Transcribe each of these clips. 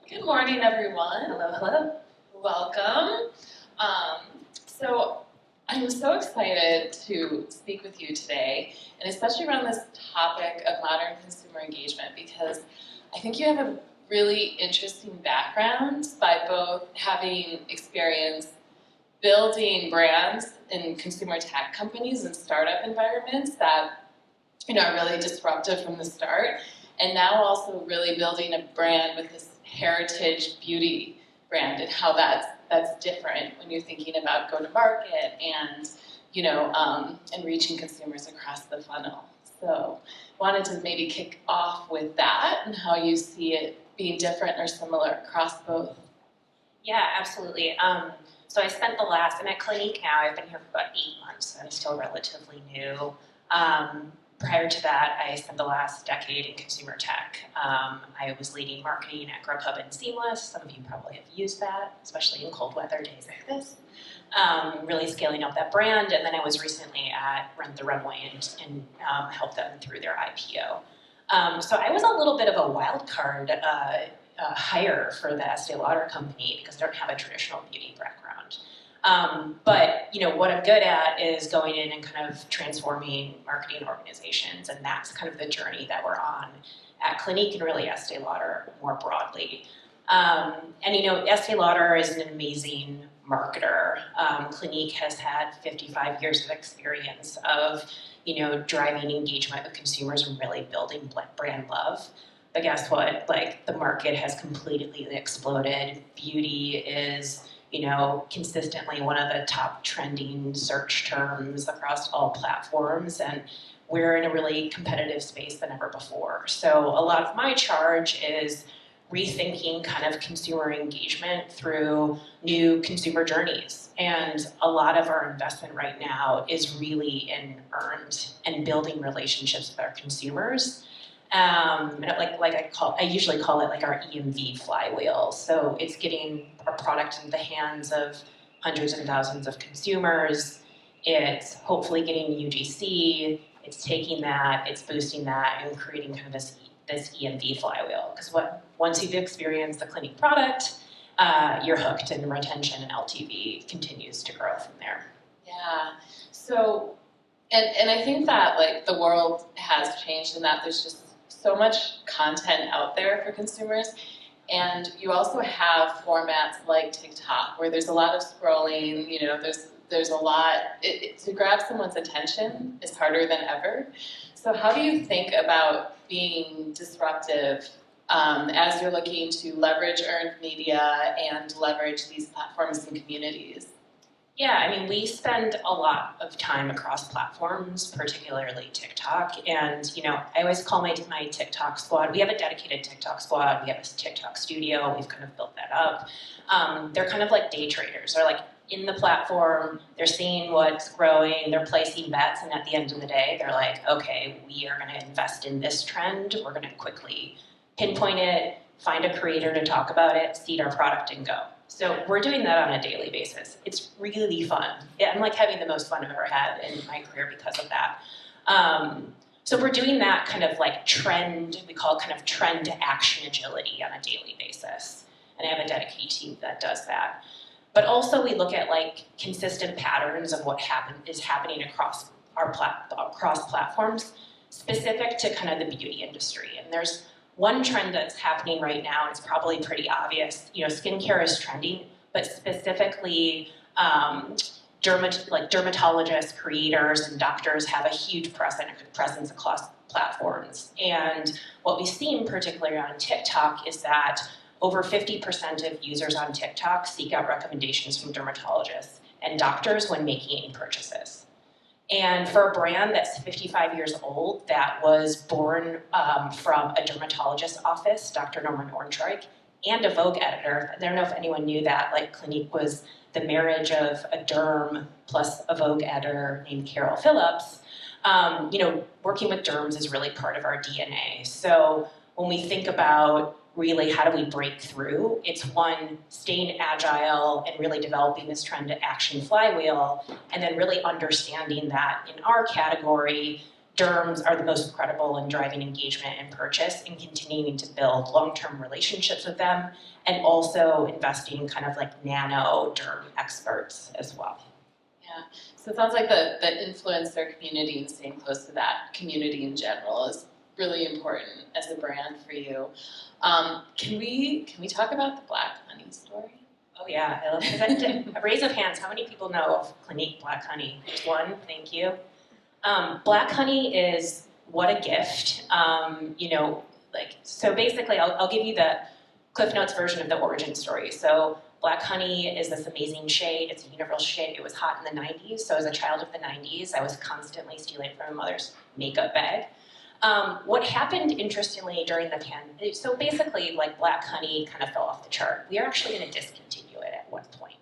Good morning, everyone. Hello, hello. Welcome. So I'm so excited to speak with you today, and especially around this topic of modern consumer engagement, because I think you have a really interesting background by both having experience building brands in consumer tech companies and startup environments that are really disruptive from the start, and now also really building a brand with this heritage beauty brand and how that's different when you're thinking about go-to-market and and reaching consumers across the funnel. So wanted to maybe kick off with that and how you see it being different or similar across both. Yeah, absolutely. So I'm at Clinique now. I've been here for about 8 months, so I'm still relatively new. Prior to that, I spent the last decade in consumer tech. I was leading marketing at GroupM and Seamless. Some of you probably have used that, especially in cold weather days like this. Really scaling up that brand, and then I was recently at Rent the Runway and helped them through their IPO. So I was a little bit of a wild card hire for the Estée Lauder company because I don't have a traditional beauty background. But what I'm good at is going in and kind of transforming marketing organizations, and that's kind of the journey that we're on at Clinique and really Estée Lauder more broadly. Estée Lauder is an amazing marketer. Clinique has had 55 years of experience of driving engagement with consumers and really building brand love. But guess what? Like, the market has completely exploded. Beauty is consistently one of the top trending search terms across all platforms, and we're in a really competitive space than ever before. So a lot of my charge is rethinking kind of consumer engagement through new consumer journeys. And a lot of our investment right now is really in earned and building relationships with our consumers. I usually call it like our EMV flywheel. So it's getting our product in the hands of hundreds and thousands of consumers. It's hopefully getting UGC. It's taking that, it's boosting that, and creating kind of this EMV flywheel. Because once you've experienced the Clinique product, you're hooked, and retention and LTV continues to grow from there. Yeah. So, and I think that like the world has changed in that there's just so much content out there for consumers, and you also have formats like TikTok where there's a lot of scrolling. There's a lot. To grab someone's attention is harder than ever. So how do you think about being disruptive as you're looking to leverage earned media and leverage these platforms and communities? Yeah, we spend a lot of time across platforms, particularly TikTok. And, I always call my TikTok squad. We have a dedicated TikTok squad. We have a TikTok studio. We've kind of built that up. They're kind of like day traders. They're like in the platform. They're seeing what's growing. They're placing bets. And at the end of the day, they're like, okay, we are going to invest in this trend. We're going to quickly pinpoint it, find a creator to talk about it, seed our product, and go. So we're doing that on a daily basis. It's really fun. I'm like having the most fun I've ever had in my career because of that. So we're doing that kind of like trend, we call it kind of trend to action agility on a daily basis. And I have a dedicated team that does that. But also we look at like consistent patterns of what is happening across across platforms, specific to kind of the beauty industry. And there's one trend that's happening right now, and it's probably pretty obvious. Skincare is trending, but specifically dermatologists, creators, and doctors have a huge presence across platforms. And what we've seen, particularly on TikTok, is that over 50% of users on TikTok seek out recommendations from dermatologists and doctors when making purchases. And for a brand that's 55 years old, that was born from a dermatologist's office, Dr. Norman Orntreuch, and a Vogue editor. I don't know if anyone knew that, like Clinique was the marriage of a derm plus a Vogue editor named Carol Phillips. Working with derms is really part of our DNA. So when we think about really how do we break through, it's one, staying agile and really developing this trend to action flywheel, and then really understanding that in our category, derms are the most credible in driving engagement and purchase and continuing to build long-term relationships with them, and also investing in kind of like nano derm experts as well. Yeah, so it sounds like the influencer community and staying close to that community in general is really important as a brand for you. Can we talk about the Black Honey story? Oh yeah, I love it. A raise of hands, how many people know of Clinique Black Honey? There's one, thank you. Black Honey is what a gift. So basically I'll give you the Cliff Notes version of the origin story. So Black Honey is this amazing shade. It's a universal shade. It was hot in the 90s. So as a child of the 90s, I was constantly stealing from my mother's makeup bag. What happened, interestingly, during the pandemic, so basically, like, Black Honey kind of fell off the chart. We are actually going to discontinue it at one point.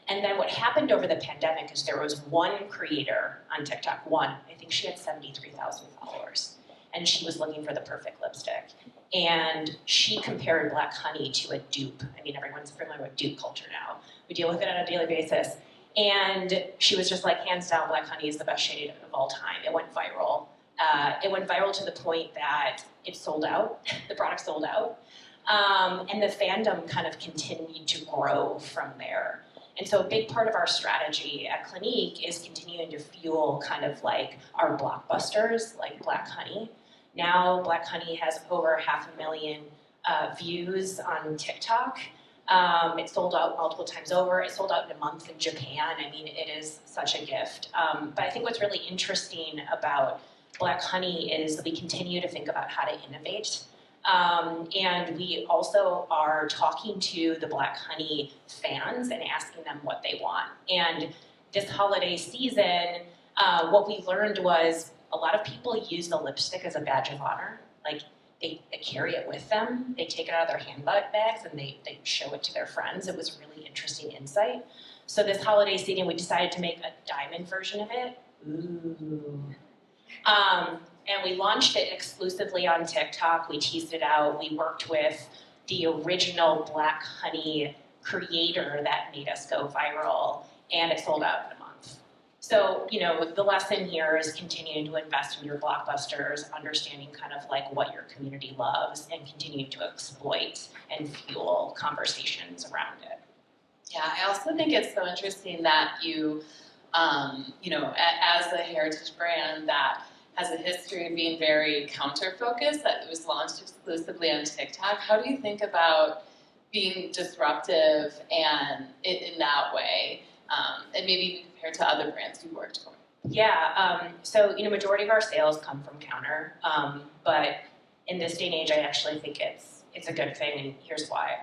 And then what happened over the pandemic is there was one creator on TikTok, I think she had 73,000 followers, and she was looking for the perfect lipstick. And she compared Black Honey to a dupe. I mean, everyone's familiar with dupe culture now. We deal with it on a daily basis. And she was just like, hands down, Black Honey is the best shade of all time. It went viral. It went viral to the point that it sold out. The product sold out. And the fandom kind of continued to grow from there. And so a big part of our strategy at Clinique is continuing to fuel kind of like our blockbusters, like Black Honey. Now Black Honey has over 500,000 views on TikTok. It sold out multiple times over. It sold out in a month in Japan. I mean, it is such a gift. But I think what's really interesting about Black Honey is we continue to think about how to innovate. And we also are talking to the Black Honey fans and asking them what they want. And this holiday season, what we learned was a lot of people use the lipstick as a badge of honor. Like, they carry it with them. They take it out of their handbag bags and they show it to their friends. It was a really interesting insight. So this holiday season, we decided to make a diamond version of it. Ooh. And we launched it exclusively on TikTok. We teased it out. We worked with the original Black Honey creator that made us go viral, and it sold out in a month. So, the lesson here is continuing to invest in your blockbusters, understanding kind of like what your community loves, and continuing to exploit and fuel conversations around it. Yeah, I also think it's so interesting that you, as a heritage brand that has a history of being very counter-focused, that it was launched exclusively on TikTok. How do you think about being disruptive and in that way, and maybe compared to other brands you worked for? Yeah, so majority of our sales come from counter, but in this day and age, I actually think it's a good thing, and here's why.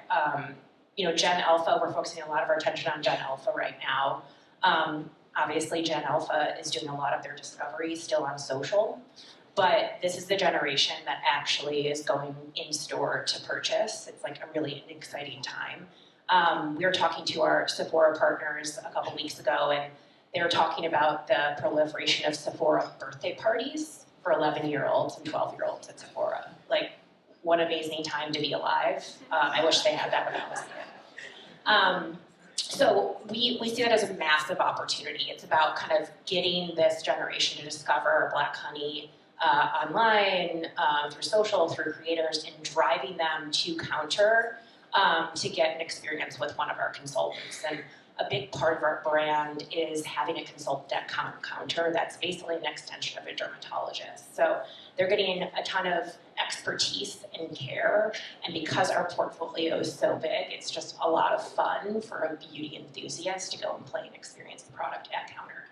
Gen Alpha, we're focusing a lot of our attention on Gen Alpha right now. Obviously, Gen Alpha is doing a lot of their discovery still on social, but this is the generation that actually is going in store to purchase. It's like a really exciting time. We were talking to our Sephora partners a couple weeks ago, and they were talking about the proliferation of Sephora birthday parties for 11-year-olds and 12-year-olds at Sephora. Like, what an amazing time to be alive. I wish they had that when I was there. So we see that as a massive opportunity. It's about kind of getting this generation to discover Black Honey online, through social, through creators, and driving them to counter to get an experience with one of our consultants. And a big part of our brand is having a consultant at counter that's basically an extension of a dermatologist. So they're getting a ton of expertise and care, and because our portfolio is so big, it's just a lot of fun for a beauty enthusiast to go and play and experience the product at counter.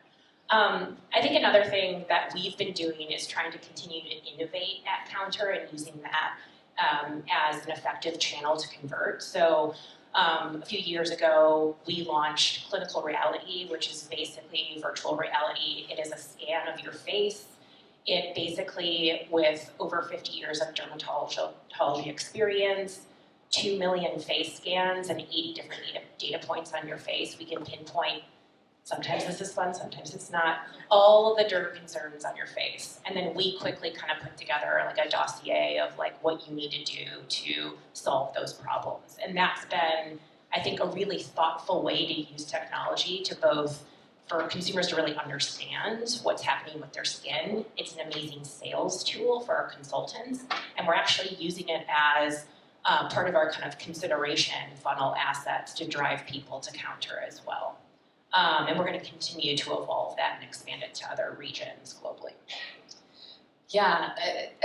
I think another thing that we've been doing is trying to continue to innovate at counter and using that as an effective channel to convert. So a few years ago, we launched Clinical Reality, which is basically virtual reality. It is a scan of your face. It basically, with over 50 years of dermatology experience, 2 million face scans and 80 different data points on your face, we can pinpoint, sometimes this is fun, sometimes it's not, all of the derm concerns on your face. And then we quickly kind of put together like a dossier of like what you need to do to solve those problems. And that's been, I think, a really thoughtful way to use technology to both for consumers to really understand what's happening with their skin. It's an amazing sales tool for our consultants, and we're actually using it as part of our kind of consideration funnel assets to drive people to counter as well. And we're going to continue to evolve that and expand it to other regions globally. Yeah,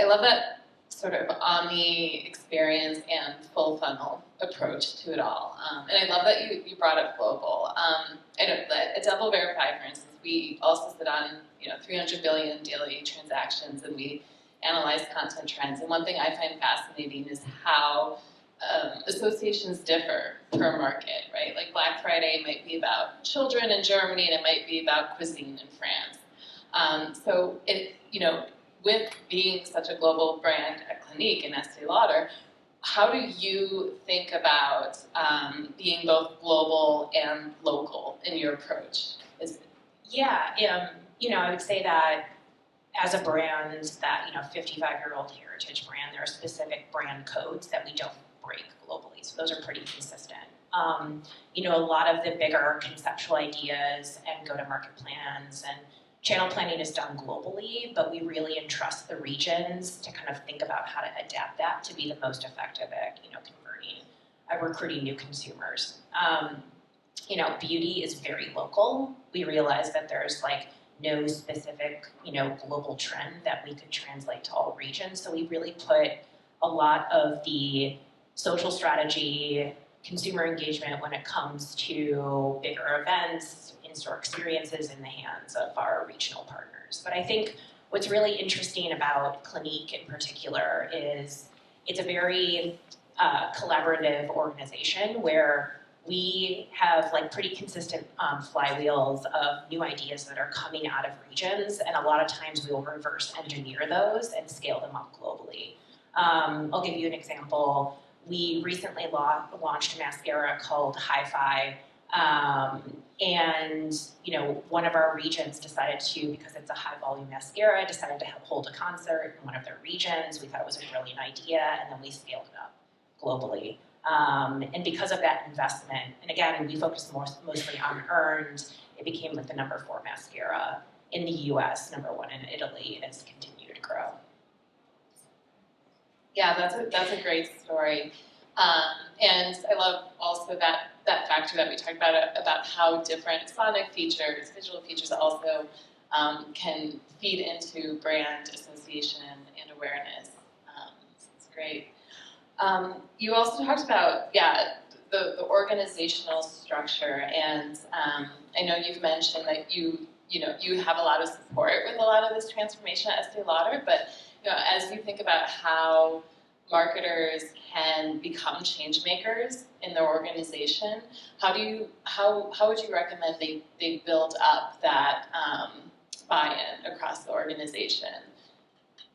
I love that sort of omni experience and full funnel approach to it all. And I love that you brought up global. I know that at DoubleVerify, for instance, we also sit on 300 billion daily transactions, and we analyze content trends. And one thing I find fascinating is how associations differ per market, right? Like Black Friday might be about children in Germany, and it might be about cuisine in France. So with being such a global brand at Clinique and Estée Lauder, how do you think about being both global and local in your approach? I would say that as a brand, that 55-year-old heritage brand, there are specific brand codes that we don't break globally, so those are pretty consistent. A lot of the bigger conceptual ideas and go-to-market plans and channel planning is done globally, but we really entrust the regions to kind of think about how to adapt that to be the most effective at, recruiting new consumers. Beauty is very local. We realize that there's no specific, global trend that we could translate to all regions. So we really put a lot of the social strategy, consumer engagement when it comes to bigger events, in-store experiences in the hands of our regional partners. But I think what's really interesting about Clinique in particular is it's a very collaborative organization where we have pretty consistent flywheels of new ideas that are coming out of regions, and a lot of times we will reverse engineer those and scale them up globally. I'll give you an example. We recently launched a mascara called Hi-Fi, and one of our regions decided to, because it's a high-volume mascara, decided to hold a concert in one of their regions. We thought it was a brilliant idea, and then we scaled it up globally. And because of that investment, and again, we focused mostly on earned, it became the number 4 mascara in the US, number 1 in Italy, and it's continued to grow. Yeah, that's a great story. And I love also that factor that we talked about how different sonic features, visual features also can feed into brand association and awareness. It's great. You also talked about, the organizational structure, and I know you've mentioned that you have a lot of support with a lot of this transformation at Estée Lauder, but as you think about how marketers can become change makers in their organization, how would you recommend they build up that buy-in across the organization?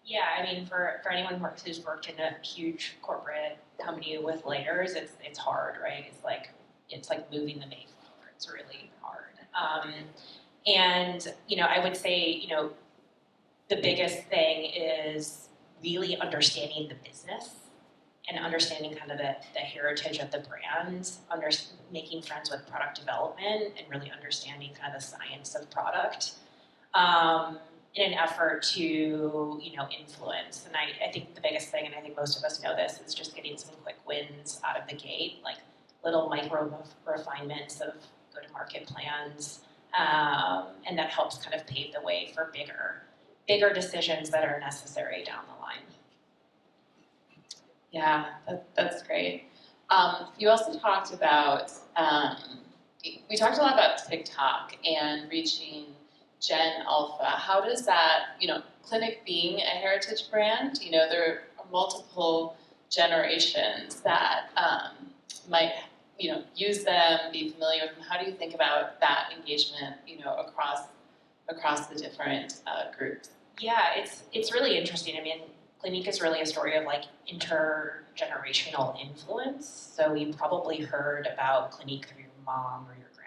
Yeah, I mean, for anyone who's worked in a huge corporate company with layers, it's hard, right? It's like moving the Mayflower. It's really hard. And I would say the biggest thing is really understanding the business and understanding kind of the heritage of the brand, making friends with product development, and really understanding kind of the science of product. In an effort to, influence. And I think the biggest thing, and I think most of us know this, is just getting some quick wins out of the gate, like little micro refinements of go-to-market plans, and that helps kind of pave the way for bigger decisions that are necessary down the line. Yeah, that's great. You also talked about, we talked a lot about TikTok and reaching Gen Alpha. How does that, Clinique being a heritage brand, there are multiple generations that might, use them, be familiar with them. How do you think about that engagement, across the different groups? Yeah, it's really interesting. I mean, Clinique is really a story of intergenerational influence. So you probably heard about Clinique through your mom or your grandma.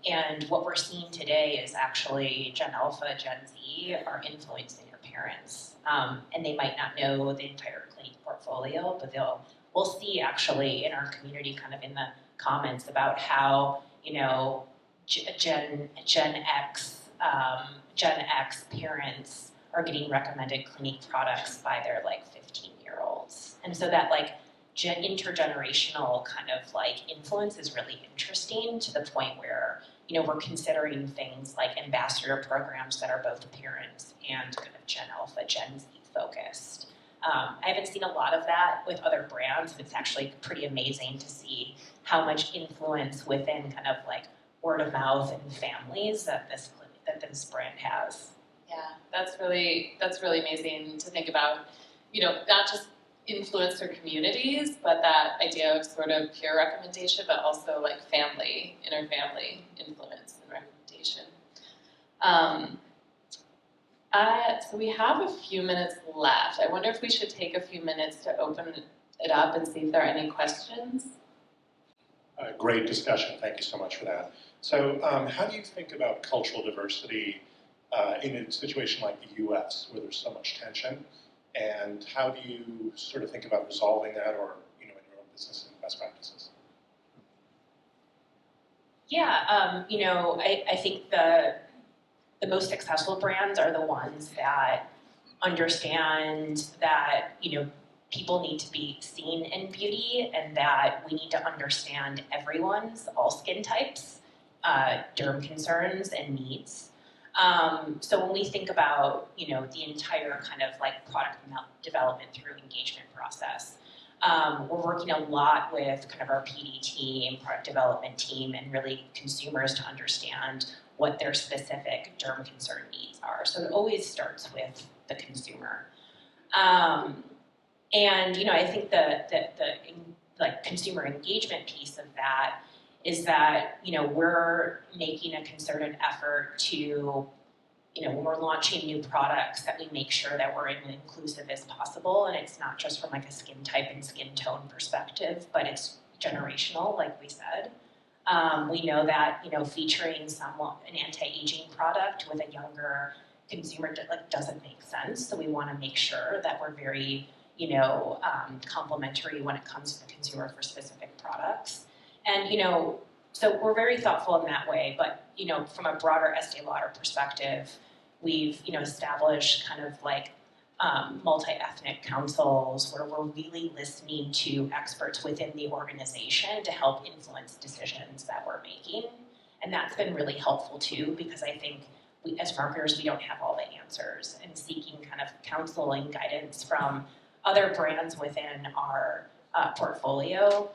And what we're seeing today is actually Gen Alpha, Gen Z are influencing your parents. And they might not know the entire Clinique portfolio, but we'll see actually in our community kind of in the comments about how, Gen X parents are getting recommended Clinique products by their like 15-year-olds, and so that like intergenerational kind of like influence is really interesting to the point where we're considering things like ambassador programs that are both parents and kind of Gen Alpha, Gen Z focused. I haven't seen a lot of that with other brands, and it's actually pretty amazing to see how much influence within kind of like word of mouth and families that this brand has. Yeah, that's really amazing to think about. Not just influencer communities, but that idea of sort of peer recommendation, but also like family, inner family influence and recommendation. So we have a few minutes left. I wonder if we should take a few minutes to open it up and see if there are any questions. Great discussion. Thank you so much for that. So how do you think about cultural diversity in a situation like the US where there's so much tension? And how do you sort of think about resolving that or, in your own business and best practices? Yeah, I think the most successful brands are the ones that understand that, people need to be seen in beauty and that we need to understand everyone's, all skin types, derm concerns and needs. So when we think about, the entire kind of like product development through engagement process, we're working a lot with kind of our PD team, product development team, and really consumers to understand what their specific derm concern needs are. So it always starts with the consumer. And, I think the consumer engagement piece of that is that, we're making a concerted effort to, when we're launching new products, that we make sure that we're as inclusive as possible. And it's not just from like a skin type and skin tone perspective, but it's generational, like we said. We know that, featuring an anti-aging product with a younger consumer doesn't make sense. So we want to make sure that we're very, complementary when it comes to the consumer for specific products. And, so we're very thoughtful in that way. But, from a broader Estée Lauder perspective, we've, established kind of like multi-ethnic councils where we're really listening to experts within the organization to help influence decisions that we're making. And that's been really helpful too, because I think we, as marketers, we don't have all the answers, and seeking kind of counsel and guidance from other brands within our portfolio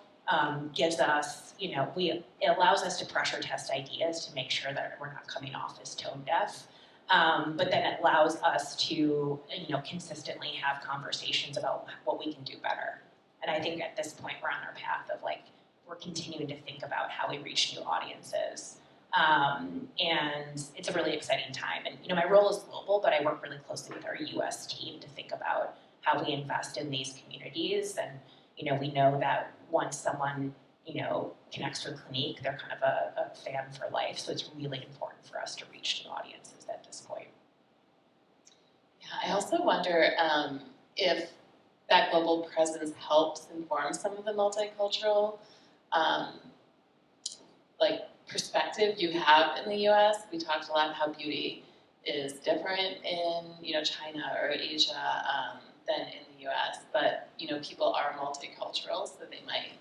gives us, it allows us to pressure test ideas to make sure that we're not coming off as tone deaf. But then it allows us to, consistently have conversations about what we can do better. And I think at this point we're on our path of we're continuing to think about how we reach new audiences. And it's a really exciting time. And, my role is global, but I work really closely with our US team to think about how we invest in these communities. And, we know that once someone, connects with Clinique, they're kind of a fan for life. So it's really important for us to reach new audiences at this point. Yeah, I also wonder if that global presence helps inform some of the multicultural perspective you have in the US. We talked a lot how beauty is different in China or Asia than in the US, but people are multicultural, so they might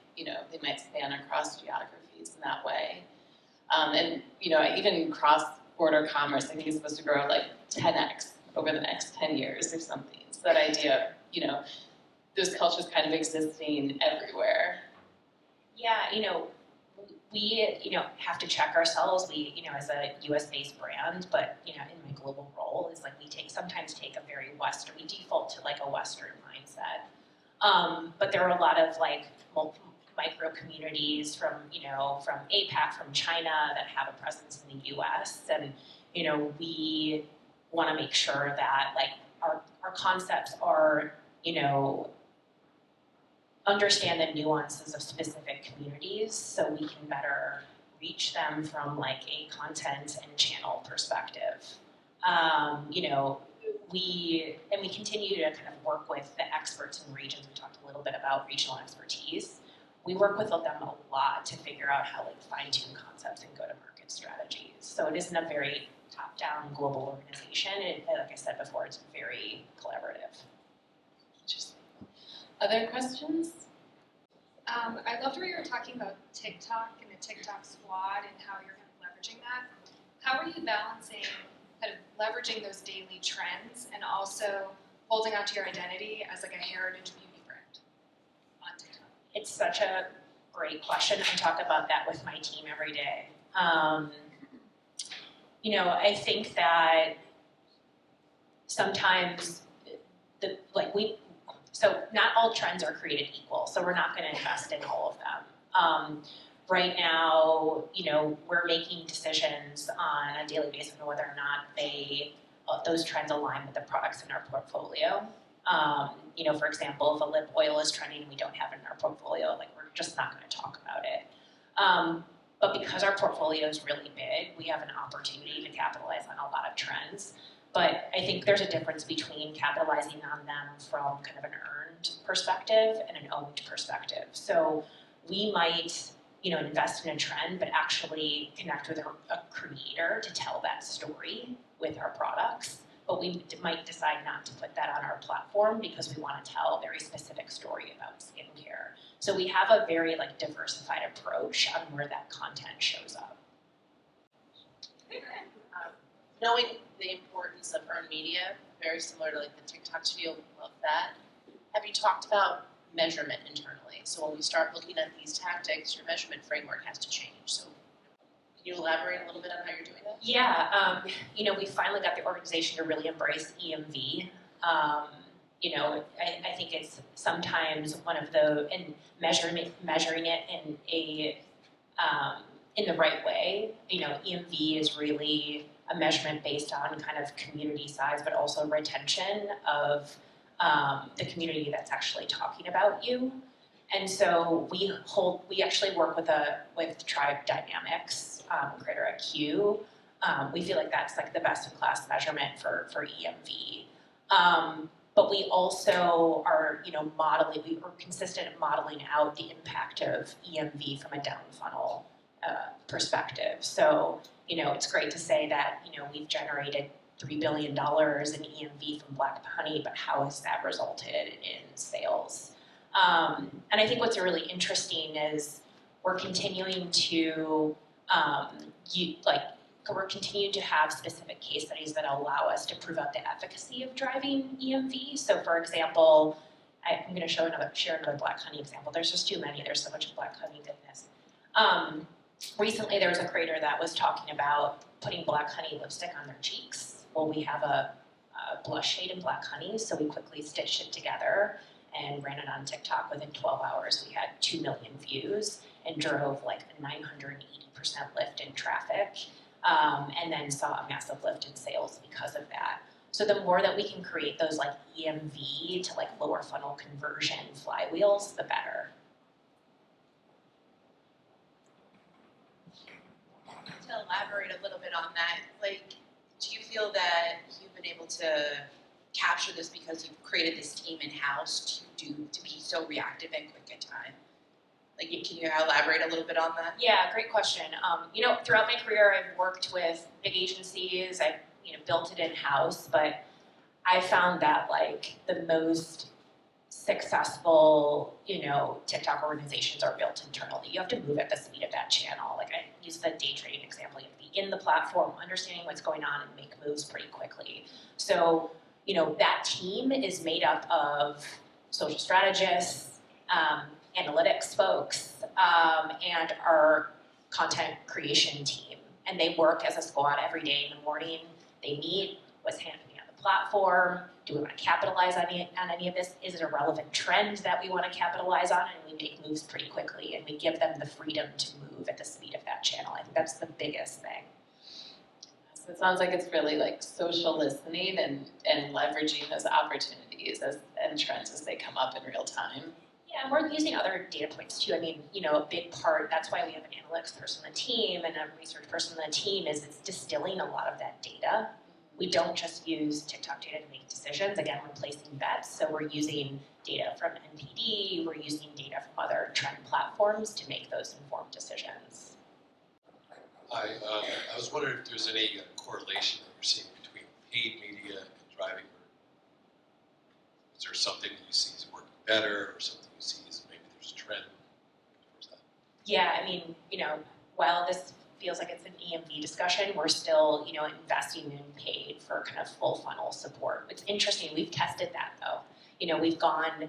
span across geographies in that way. And even cross-border commerce, I think is supposed to grow 10x over the next 10 years or something. So that idea of those cultures kind of existing everywhere. Yeah, we have to check ourselves. We as a U.S.-based brand, but in my global role is we sometimes take a very Western. We default to a Western mindset. But there are a lot of micro communities from APAC, from China that have a presence in the U.S. And we want to make sure that our concepts are understand the nuances of specific communities so we can better reach them from a content and channel perspective. We continue to kind of work with the experts in regions. We talked a little bit about regional expertise. We work with them a lot to figure out how fine-tune concepts and go-to-market strategies. So it isn't a very top-down global organization. Like I said before, it's very collaborative. Interesting. Other questions? I loved where you were talking about TikTok and the TikTok squad and how you're kind of leveraging that. How are you balancing kind of leveraging those daily trends and also holding onto your identity as like a heritage beauty brand on TikTok? It's such a great question. I talk about that with my team every day. I think that sometimes so not all trends are created equal, so we're not going to invest in all of them. Right now, we're making decisions on a daily basis on whether or not those trends align with the products in our portfolio. For example, if a lip oil is trending and we don't have it in our portfolio, we're just not going to talk about it. But because our portfolio is really big, we have an opportunity to capitalize on a lot of trends. But I think there's a difference between capitalizing on them from kind of an earned perspective and an owned perspective. So we might, invest in a trend, but actually connect with a creator to tell that story with our products. But we might decide not to put that on our platform because we want to tell a very specific story about skincare. So we have a very diversified approach on where that content shows up. Knowing the importance of earned media, very similar to the TikTok spiel, love that. Have you talked about measurement internally? So when we start looking at these tactics, your measurement framework has to change. So can you elaborate a little bit on how you're doing that? Yeah, we finally got the organization to really embrace EMV. I think it's sometimes one of and measuring it in the right way. EMV is really a measurement based on kind of community size, but also retention of the community that's actually talking about you. And so we actually work with Tribe Dynamics, Creator IQ. We feel like that's the best in class measurement for EMV. But we also are, we are consistent in modeling out the impact of EMV from a down funnel perspective. So, it's great to say that, we've generated $3 billion in EMV from Black Honey, but how has that resulted in sales? And I think what's really interesting is we're continuing to we're continuing to have specific case studies that allow us to prove out the efficacy of driving EMV. So, for example, I'm going to share another Black Honey example. There's just too many. There's so much Black Honey goodness. Recently, there was a creator that was talking about putting Black Honey lipstick on their cheeks. Well, we have a blush shade in Black Honey, so we quickly stitched it together and ran it on TikTok. Within 12 hours, we had 2 million views and drove a 980% lift in traffic, and then saw a massive lift in sales because of that. So the more that we can create those EMV to lower funnel conversion flywheels, the better. To elaborate a little bit on that, do you feel that you've been able to capture this because you've created this team in-house to be so reactive and quick at time? Can you elaborate a little bit on that? Yeah, great question. Throughout my career, I've worked with big agencies. I've built it in-house, but I found that the most successful TikTok organizations are built internally. You have to move at the speed of that channel. I use the day trading example. You have to be in the platform, understanding what's going on, and make moves pretty quickly. So that team is made up of social strategists, analytics folks, and our content creation team. And they work as a squad every day in the morning. They meet, what's happening on the platform, do we want to capitalize on any of this? Is it a relevant trend that we want to capitalize on? And we make moves pretty quickly, and we give them the freedom to move at the speed of that channel. I think that's the biggest thing. So it sounds like it's really social listening and leveraging those opportunities and trends as they come up in real time. Yeah, and we're using other data points too. A big part, that's why we have an analytics person on the team and a research person on the team, is it's distilling a lot of that data. We don't just use TikTok data to make decisions. Again, we're placing bets, so we're using data from NPD, we're using data from other trend platforms to make those informed decisions. I was wondering if there's any correlation that you're seeing between paid media and driving. Is there something that you see is working better, or something you see is maybe there's a trend towards that? Yeah, I mean, while this feels like it's an EMV discussion, we're still, investing in paid for kind of full funnel support. It's interesting, we've tested that though. We've gone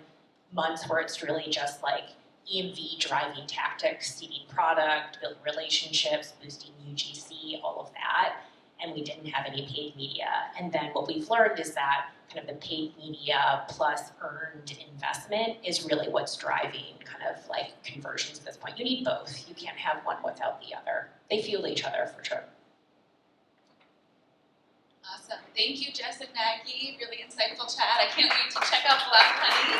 months where it's really just like EMV driving tactics, seeding product, building relationships, boosting UGC, all of that, and we didn't have any paid media. And then what we've learned is that kind of the paid media plus earned investment is really what's driving kind of like conversions at this point. You need both. You can't have one without the other. They fuel each other for sure. Awesome. Thank you, Jess and Maggie. Really insightful chat. I can't wait to check out Black Honey.